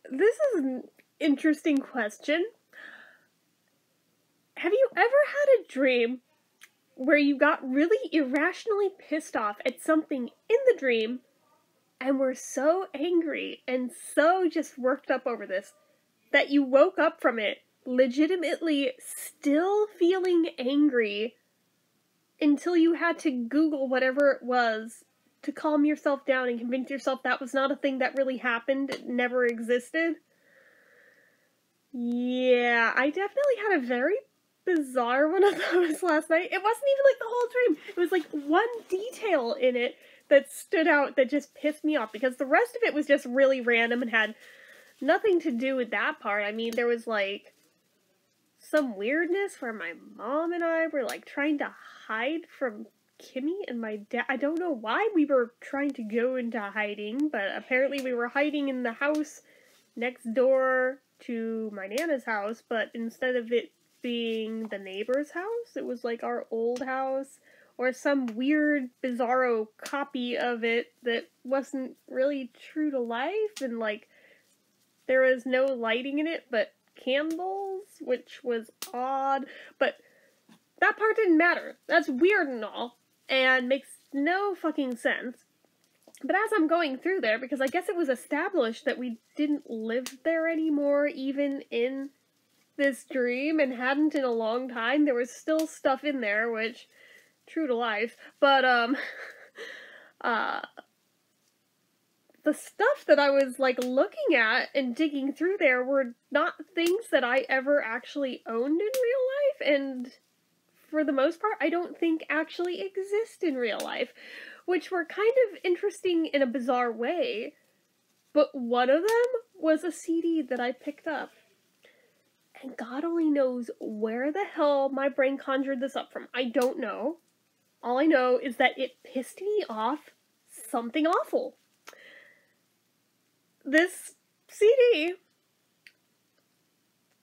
This is an interesting question. Have you ever had a dream where you got really irrationally pissed off at something in the dream and were so angry and so just worked up over this that you woke up from it legitimately still feeling angry until you had to Google whatever it was to calm yourself down and convince yourself that was not a thing that really happened, it never existed? Yeah, I definitely had a very bizarre one of those last night. It wasn't even like the whole dream. It was like one detail in it that stood out that just pissed me off, because the rest of it was just really random and had nothing to do with that part. I mean, there was like some weirdness where my mom and I were like trying to hide from Kimmy and my dad. I don't know why we were trying to go into hiding, but apparently we were hiding in the house next door to my Nana's house, but instead of it being the neighbor's house, it was like our old house, or some weird bizarro copy of it that wasn't really true to life, and like there was no lighting in it but candles, which was odd, but that part didn't matter. That's weird and all, and makes no fucking sense. But as I'm going through there, because I guess it was established that we didn't live there anymore, even in this dream, and hadn't in a long time, there was still stuff in there, which, true to life, but, the stuff that I was, like, looking at and digging through there were not things that I ever actually owned in real life, and for the most part, I don't think actually exist in real life, which were kind of interesting in a bizarre way. But one of them was a CD that I picked up, and God only knows where the hell my brain conjured this up from. I don't know. All I know is that it pissed me off something awful. This CD,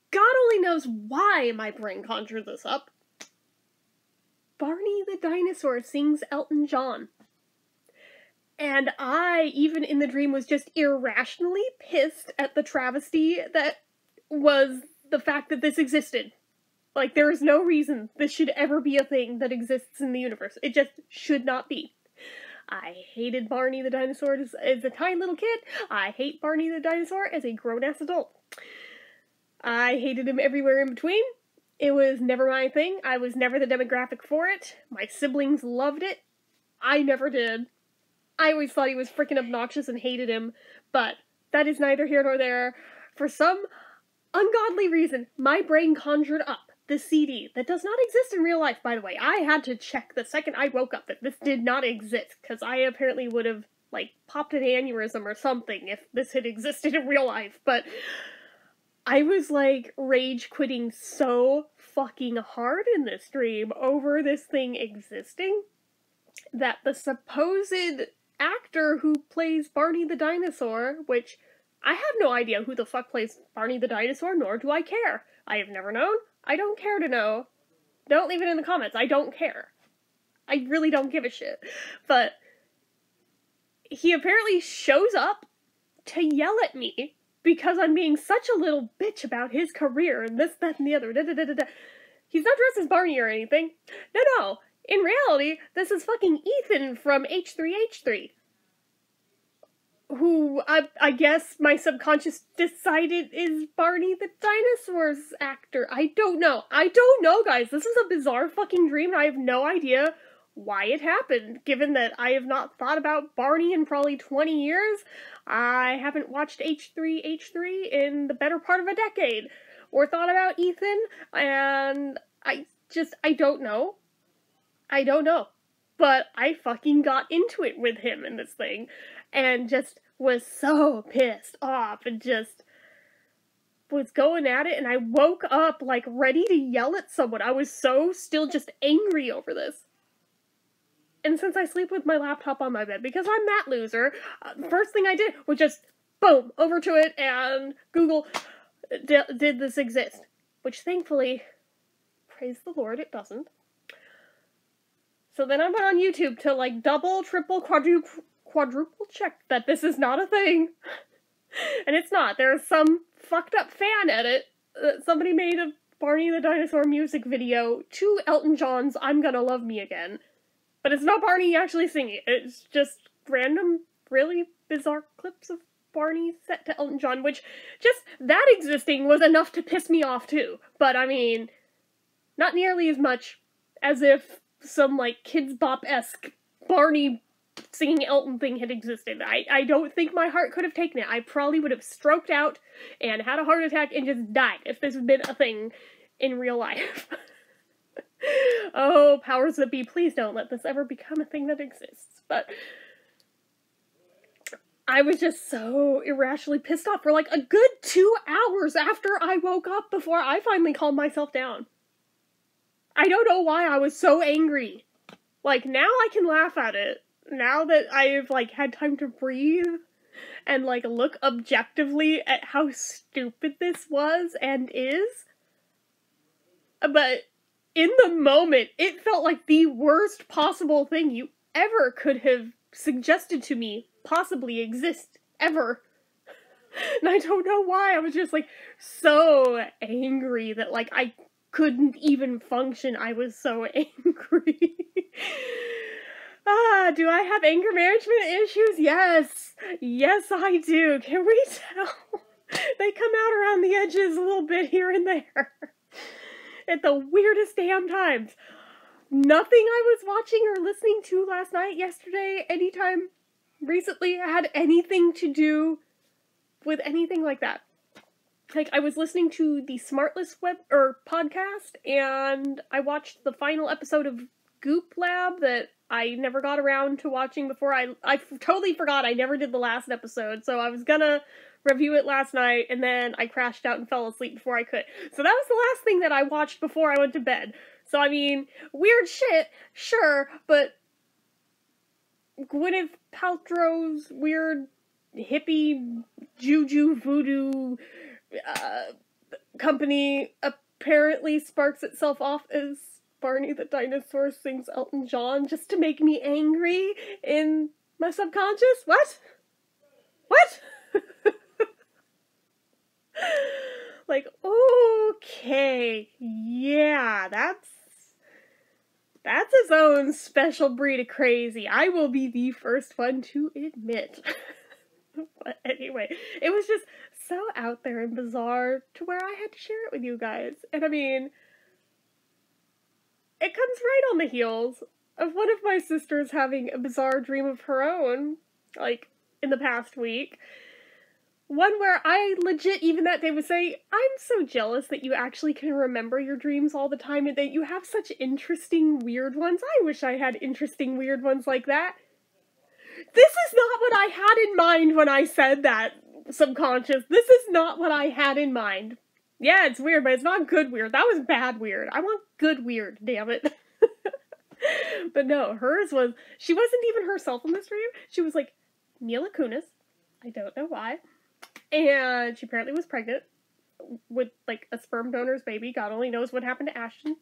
God only knows why my brain conjured this up. Barney the Dinosaur sings Elton John. And I, even in the dream, was just irrationally pissed at the travesty that was the fact that this existed. Like, there is no reason this should ever be a thing that exists in the universe. It just should not be. I hated Barney the Dinosaur as a tiny little kid. I hate Barney the Dinosaur as a grown-ass adult. I hated him everywhere in between. It was never my thing. I was never the demographic for it. My siblings loved it. I never did. I always thought he was freaking obnoxious and hated him, but that is neither here nor there. For some ungodly reason, my brain conjured up this CD that does not exist in real life, by the way. I had to check the second I woke up that this did not exist, because I apparently would have, like, popped an aneurysm or something if this had existed in real life, but I was, like, rage-quitting so fucking hard in this dream over this thing existing that the supposed actor who plays Barney the Dinosaur, which I have no idea who the fuck plays Barney the Dinosaur, nor do I care. I have never known. I don't care to know. Don't leave it in the comments. I don't care. I really don't give a shit. But he apparently shows up to yell at me because I'm being such a little bitch about his career and this, that, and the other. He's not dressed as Barney or anything. No. In reality, this is fucking Ethan from H3H3. Who, I guess my subconscious decided is Barney the Dinosaur's actor. I don't know, guys. This is a bizarre fucking dream, and I have no idea why it happened, given that I have not thought about Barney in probably 20 years. I haven't watched H3H3 in the better part of a decade, or thought about Ethan, and I don't know. I don't know. But I fucking got into it with him in this thing, and just was so pissed off, and just was going at it, and I woke up, like, ready to yell at someone. I was so still just angry over this. And since I sleep with my laptop on my bed, because I'm that loser, first thing I did was just, boom, over to it, and Google, did this exist? Which, thankfully, praise the Lord, it doesn't. So then I went on YouTube to, like, double, triple, quadruple check that this is not a thing. And it's not. There's some fucked up fan edit that somebody made of Barney the Dinosaur music video to Elton John's I'm Gonna Love Me Again. But it's not Barney actually singing. It's just random, really bizarre clips of Barney set to Elton John, which just that existing was enough to piss me off too. But I mean, not nearly as much as if some like Kids Bop-esque Barney singing Elton thing had existed. I don't think my heart could have taken it. I probably would have stroked out and had a heart attack and just died if this had been a thing in real life. Oh, powers that be, please don't let this ever become a thing that exists. But I was just so irrationally pissed off for like a good 2 hours after I woke up before I finally calmed myself down. I don't know why I was so angry. Like, now I can laugh at it. Now that I've, like, had time to breathe and, like, look objectively at how stupid this was and is. But in the moment, it felt like the worst possible thing you ever could have suggested to me possibly exist, ever. And I don't know why, I was just, like, so angry that, like, I couldn't even function. I was so angry. Do I have anger management issues? Yes. Yes, I do. Can we tell? They come out around the edges a little bit here and there. At the weirdest damn times. Nothing I was watching or listening to last night, yesterday, anytime recently had anything to do with anything like that. Like, I was listening to the Smartless podcast, and I watched the final episode of Goop Lab that I never got around to watching before. I totally forgot I never did the last episode, so I was gonna review it last night, and then I crashed out and fell asleep before I could. So that was the last thing that I watched before I went to bed. So, I mean, weird shit, sure, but Gwyneth Paltrow's weird hippie juju voodoo company apparently sparks itself off as Barney the Dinosaur sings Elton John just to make me angry in my subconscious? What? What? Like, okay, yeah, that's its own special breed of crazy. I will be the first one to admit. But anyway, it was just so out there and bizarre to where I had to share it with you guys. And I mean, it comes right on the heels of one of my sisters having a bizarre dream of her own, like, in the past week. One where I legit, even that day, would say, I'm so jealous that you actually can remember your dreams all the time and that you have such interesting, weird ones. I wish I had interesting, weird ones like that. This is not what I had in mind when I said that, subconscious. This is not what I had in mind. Yeah, it's weird, but it's not good weird. That was bad weird. I want good weird, damn it. But no, hers was, she wasn't even herself in this dream. She was like Mila Kunis. I don't know why. And she apparently was pregnant with, like, a sperm donor's baby. God only knows what happened to Ashton.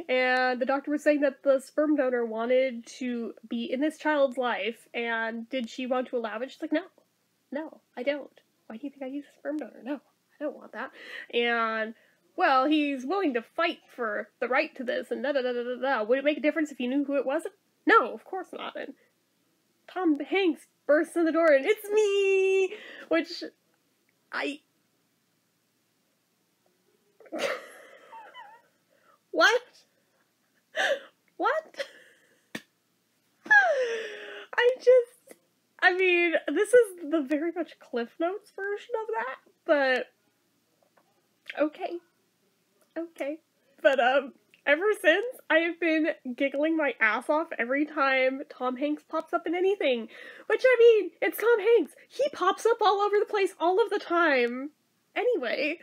And the doctor was saying that the sperm donor wanted to be in this child's life, and did she want to allow it? She's like, no, I don't. Why do you think I use a sperm donor? No, I don't want that. And, well, he's willing to fight for the right to this, and da-da-da-da-da-da. Would it make a difference if he knew who it was? No, of course not. And Tom Hanks bursts in the door, and it's me! Which, What? What? I mean, this is the very much Cliff Notes version of that, but okay. But, ever since, I have been giggling my ass off every time Tom Hanks pops up in anything. Which, I mean, it's Tom Hanks. He pops up all over the place all of the time. Anyway,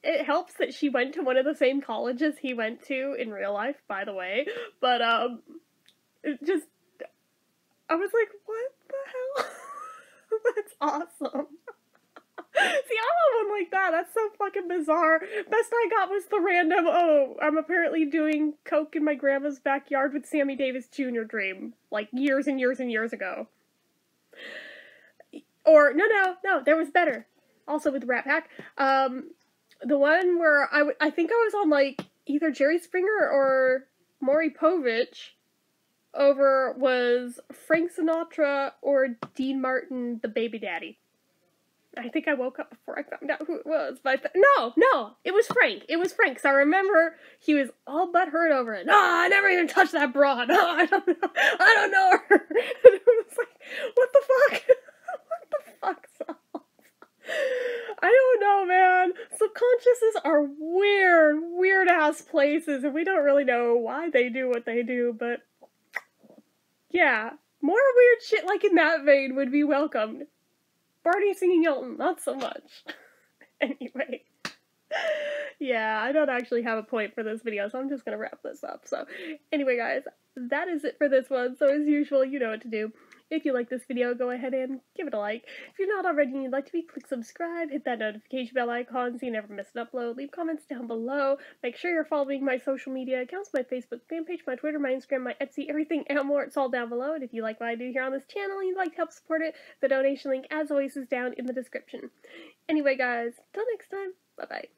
it helps that she went to one of the same colleges he went to in real life, by the way. But, it just, I was like, what the hell? That's awesome. See, I want one like that. That's so fucking bizarre. Best I got was the random, oh, I'm apparently doing coke in my grandma's backyard with Sammy Davis Jr. dream. Like, years and years and years ago. Or, no, there was better. Also with Rat Pack. The one where I think I was on, like, either Jerry Springer or Maury Povich over was Frank Sinatra or Dean Martin, the baby daddy. I think I woke up before I found out who it was, but no, it was Frank. It was Frank, because I remember he was all butthurt over it. No, I never even touched that broad. No, I don't know her. And it was like, what the fuck? What the fuck, Sal? I don't know, man. Subconsciouses are weird ass places, and we don't really know why they do what they do, but yeah, more weird shit like in that vein would be welcomed. Barney singing Elton, not so much. Anyway. Yeah, I don't actually have a point for this video, so I'm just gonna wrap this up. So, anyway guys, that is it for this one. So as usual, you know what to do. If you like this video, go ahead and give it a like. If you're not already and you'd like to be, click subscribe, hit that notification bell icon so you never miss an upload, leave comments down below, make sure you're following my social media accounts, my Facebook fan page, my Twitter, my Instagram, my Etsy, everything and more, it's all down below. And if you like what I do here on this channel and you'd like to help support it, the donation link, as always, is down in the description. Anyway guys, till next time, bye-bye.